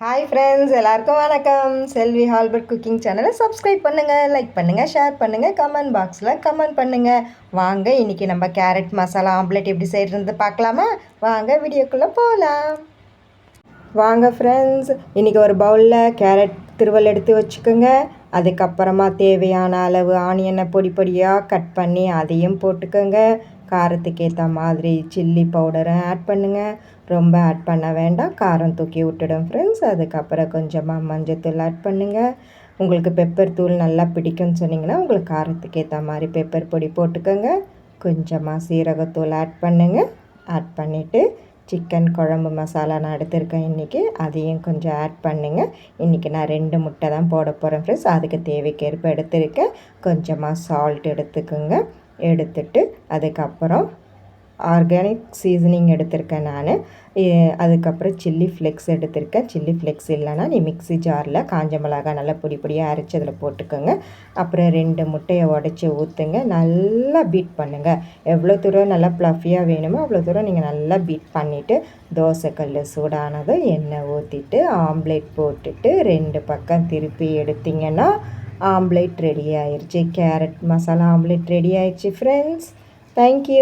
Hi friends, எல்லாருக்கும் வணக்கம். செல்வி Halbert cooking சேனலை சப்ஸ்கிரைப் பண்ணுங்கள், லைக் பண்ணுங்கள், ஷேர் பண்ணுங்கள், கமெண்ட் பாக்ஸில் கமெண்ட் பண்ணுங்கள். வாங்க இன்றைக்கி நம்ம கேரட் மசாலா ஆம்லெட் எப்படி செய்கிறது பார்க்கலாமா? வாங்க வீடியோக்குள்ளே போகலாம். வாங்க ஃப்ரெண்ட்ஸ், இன்றைக்கி ஒரு பவுலில் கேரட் திருவல் எடுத்து வச்சுக்கோங்க. அதுக்கப்புறமா தேவையான அளவு ஆனியனை பொடி பொடியாக கட் பண்ணி அதையும் போட்டுக்கோங்க. காரத்துக்கு ஏற்ற மாதிரி சில்லி பவுடரை ஆட் பண்ணுங்கள். ரொம்ப ஆட் பண்ண வேண்டாம், காரம் தூக்கி விட்டுடும் ஃப்ரெண்ட்ஸ். அதுக்கப்புறம் கொஞ்சமாக மஞ்சத்தூள் ஆட் பண்ணுங்கள். உங்களுக்கு பெப்பர் தூள் நல்லா பிடிக்கும்னு சொன்னிங்கன்னா உங்களுக்கு காரத்துக்கு ஏற்ற மாதிரி பெப்பர் பொடி போட்டுக்கோங்க. கொஞ்சமாக சீரகத்தூள் ஆட் பண்ணுங்கள். ஆட் பண்ணிவிட்டு சிக்கன் குழம்பு மசாலா நான் எடுத்திருக்கேன் இன்றைக்கி, அதையும் கொஞ்சம் ஆட் பண்ணுங்கள். இன்றைக்கி நான் 2 முட்டை தான் போட போகிறேன் ஃப்ரெண்ட்ஸ். அதுக்கு தேவைக்கேற்ப எடுத்திருக்கேன். கொஞ்சமாக சால்ட் எடுத்துக்கோங்க. எடுத்துட்டு அதுக்கப்புறம் ஆர்கானிக் சீசனிங் எடுத்திருக்கேன் நான். அதுக்கப்புறம் சில்லி ஃப்ளெக்ஸ் எடுத்திருக்கேன். சில்லி ஃப்ளெக்ஸ் இல்லைன்னா நீ மிக்ஸி ஜாரில் காஞ்ச மிளகாய் நல்லா பொடி பொடியாக அரைச்சி அதில் போட்டுக்கோங்க. அப்புறம் 2 முட்டையை உடச்சி ஊற்றுங்க. நல்லா பீட் பண்ணுங்கள். எவ்வளோ தூரம் நல்லா ப்ளஃபியாக வேணுமோ அவ்வளோ தூரம் நீங்கள் நல்லா பீட் பண்ணிவிட்டு தோசைக்கல் சூடானதும் எண்ணெய் ஊற்றிட்டு ஆம்லேட் போட்டுட்டு 2 பக்கம் திருப்பி எடுத்திங்கன்னா ஆம்லேட் ரெடி ஆயிடுச்சு. கேரட் மசாலா ஆம்லேட் ரெடி ஆயிடுச்சு ஃப்ரெண்ட்ஸ். தேங்க்யூ.